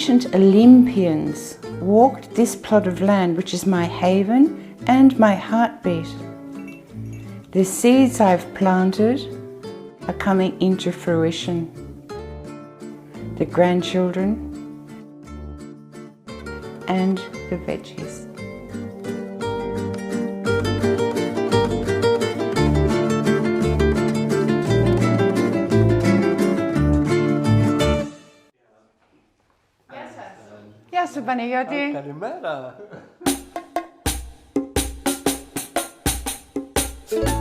ancient Olympians walked this plot of land, which is my haven and my heartbeat. The seeds I've planted are coming into fruition. The grandchildren and the veggies. Γεια σου Παναγιώτη. Καλημέρα.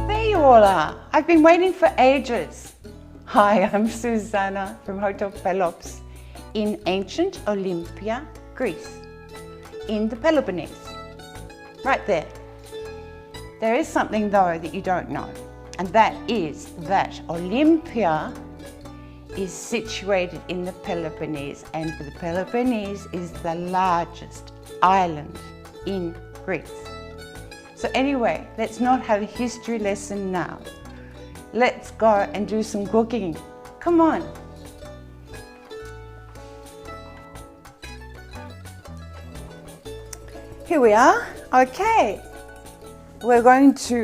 There you all are. I've been waiting for ages. Hi, I'm Suzanna from Hotel Pelops in ancient Olympia, Greece, in the Peloponnese, right there. There is something though that you don't know, and that is that Olympia is situated in the Peloponnese, and the Peloponnese is the largest island in Greece. So anyway, let's not have a history lesson now. Let's go and do some cooking. Come on. Here we are. Okay. We're going to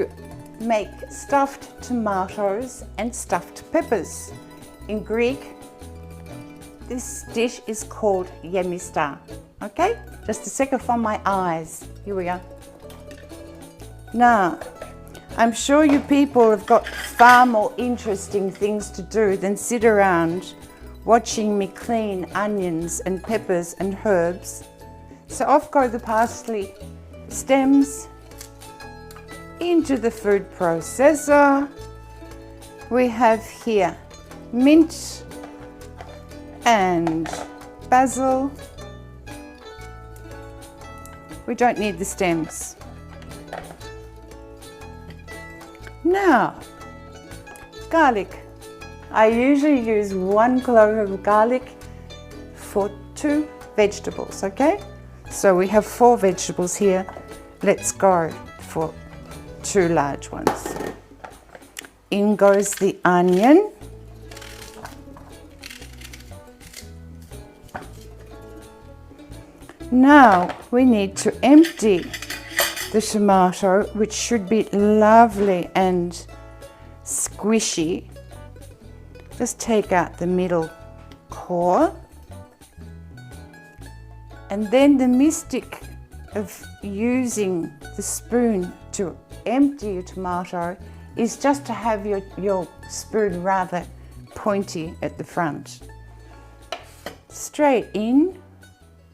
make stuffed tomatoes and stuffed peppers. In Greek, this dish is called yemista. Okay? Just a second from my eyes. Here we are. Now, I'm sure you people have got far more interesting things to do than sit around watching me clean onions and peppers and herbs. So off go the parsley stems into the food processor. We have here mint and basil. We don't need the stems. Now, garlic. I usually use 1 clove of garlic for 2 vegetables, okay? So we have 4 vegetables here. Let's go for 2 large ones. In goes the onion. Now we need to empty the tomato, which should be lovely and squishy. Just take out the middle core. And then the mystic of using the spoon to empty your tomato is just to have your spoon rather pointy at the front. Straight in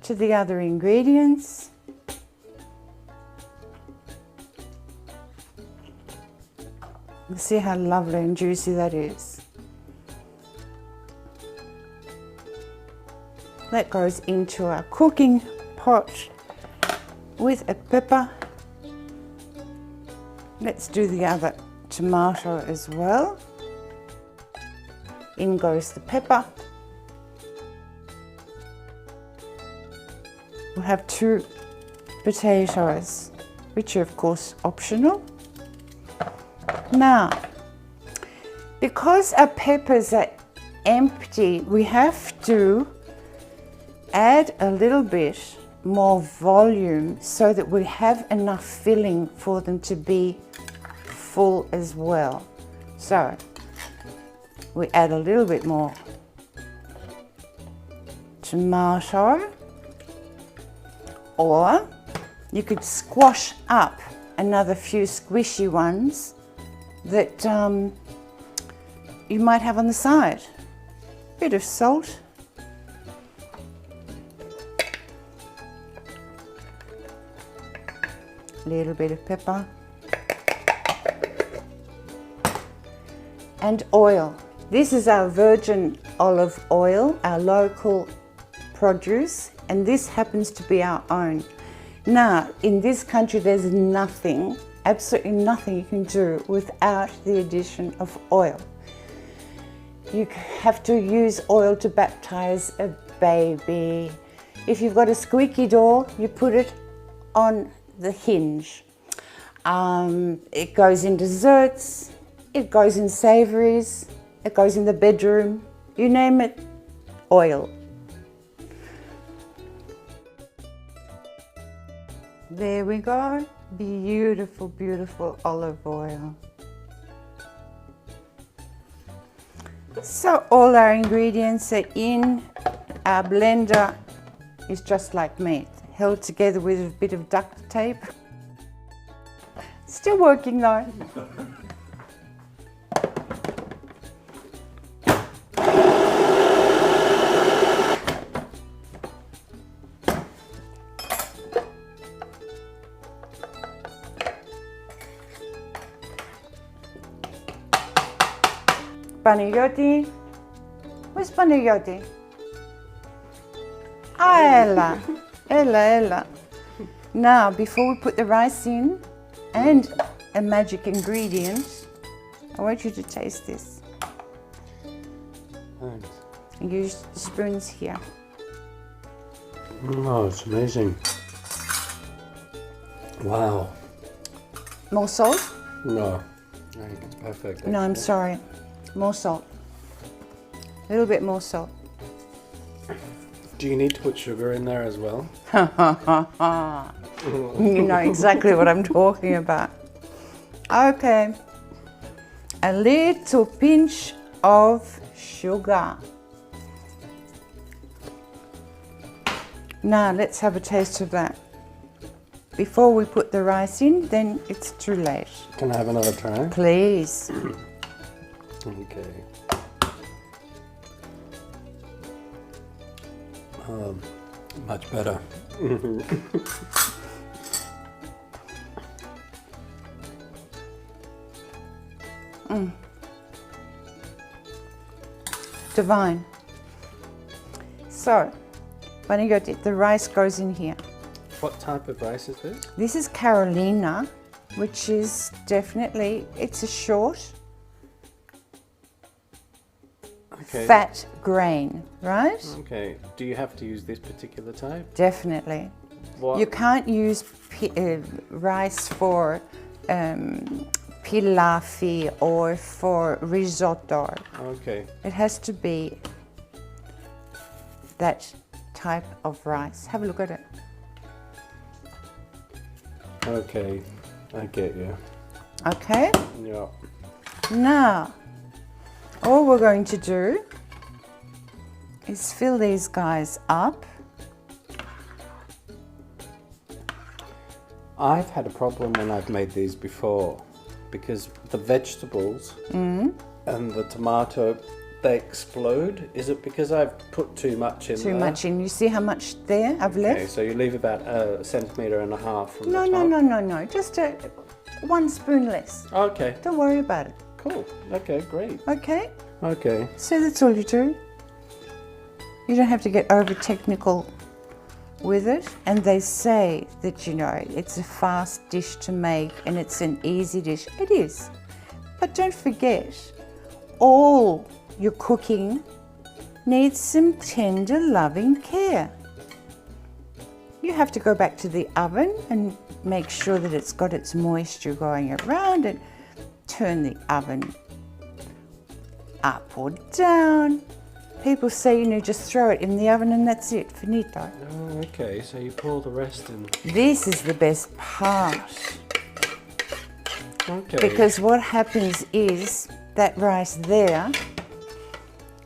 to the other ingredients. See how lovely and juicy that is. That goes into our cooking pot with a pepper. Let's do the other tomato as well. In goes the pepper. We'll have 2 potatoes, which are of course optional. Now, because our peppers are empty, we have to add a little bit more volume so that we have enough filling for them to be full as well. So we add a little bit more tomato, or you could squash up another few squishy ones that you might have on the side. Bit of salt. Little bit of pepper. And oil. This is our virgin olive oil, our local produce, and this happens to be our own. Now, in this country, there's nothing, absolutely nothing you can do without the addition of oil. You have to use oil to baptize a baby. If you've got a squeaky door, you put it on the hinge. It goes in desserts, it goes in savouries, it goes in the bedroom, you name it, oil. There we go. Beautiful, beautiful olive oil. So all our ingredients are in. Our blender is just like meat, held together with a bit of duct tape. Still working though. Panayoti. Where's Panayoti? Ah, Ella. Ella. Now, before we put the rice in and a magic ingredient, I want you to taste this. Thanks. And use the spoons here. Oh, it's amazing. Wow. More salt? No, I think it's perfect. No, I'm actually. sorry. More salt. A little bit more salt. Do you need to put sugar in there as well? You know exactly what I'm talking about. Okay. A little pinch of sugar. Now let's have a taste of that. Before we put the rice in, then it's too late. Can I have another try? Please. Okay. Much better. Divine. So, when you go to the rice goes in here. What type of rice is this? This is Carolina, which is definitely, it's a short, Okay. fat grain, right? Okay. Do you have to use this particular type? Definitely. What? You can't use rice for pilaffi or for risotto. Okay. It has to be that type of rice. Have a look at it. Okay. I get you. Okay? Yeah. Now, all we're going to do is fill these guys up. I've had a problem when I've made these before because the vegetables and the tomato, they explode. Is it because I've put too much in Too there? much in. You see how much there I've Okay, left? so you leave about a centimetre and a half from No, the no, top? no. Just 1 spoon less. Okay, Don't worry about it. cool. Okay, great. Okay? Okay. So that's all you do. You don't have to get over technical with it. And they say that, you know, it's a fast dish to make and it's an easy dish. It is. But don't forget, all your cooking needs some tender, loving care. You have to go back to the oven and make sure that it's got its moisture going around and turn the oven up or down. People say, you know, just throw it in the oven and that's it, finito. Oh, okay, so you pour the rest in. This is the best part Okay. because what happens is that rice there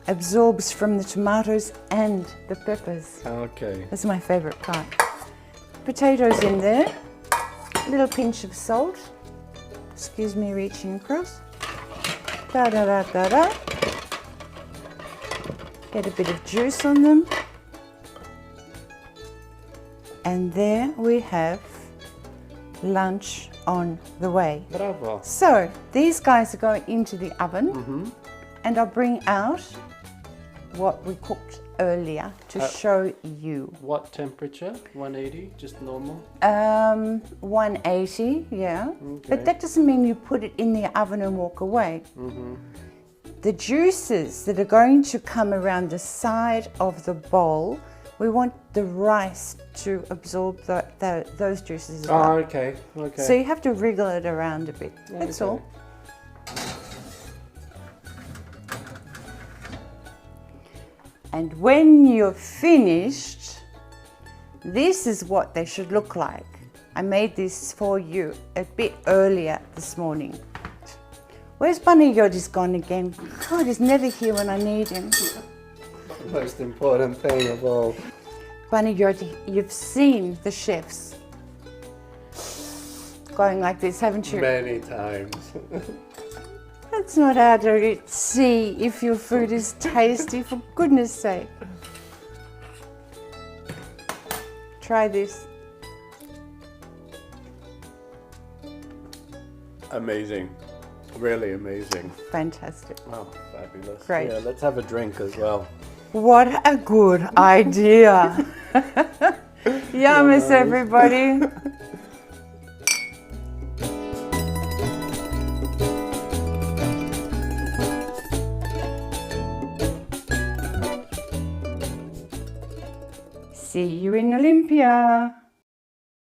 absorbs from the tomatoes and the peppers. Okay. That's my favorite part. Potatoes in there, a little pinch of salt. Excuse me reaching across. Da da da da da. Get a bit of juice on them. And there we have lunch on the way. Bravo. So these guys are going into the oven and I'll bring out what we cooked earlier to show you. What temperature? 180? Just normal? 180, yeah. Okay. But that doesn't mean you put it in the oven and walk away. The juices that are going to come around the side of the bowl, we want the rice to absorb those juices as well. Oh, okay. Okay. So you have to wriggle it around a bit. That's Okay. all. And when you're finished, this is what they should look like. I made this for you a bit earlier this morning. Where's Bunny Yodi's gone again? God, he's never here when I need him. Most important thing of all. Bunny Yodi, you've seen the chefs going like this, haven't you? Many times. That's not how to see if your food is tasty, for goodness sake. Try this. Amazing. Really amazing. Fantastic. Oh, fabulous. Great. Yeah, let's have a drink as well. What a good idea. Yamas, everybody. See you in Olympia.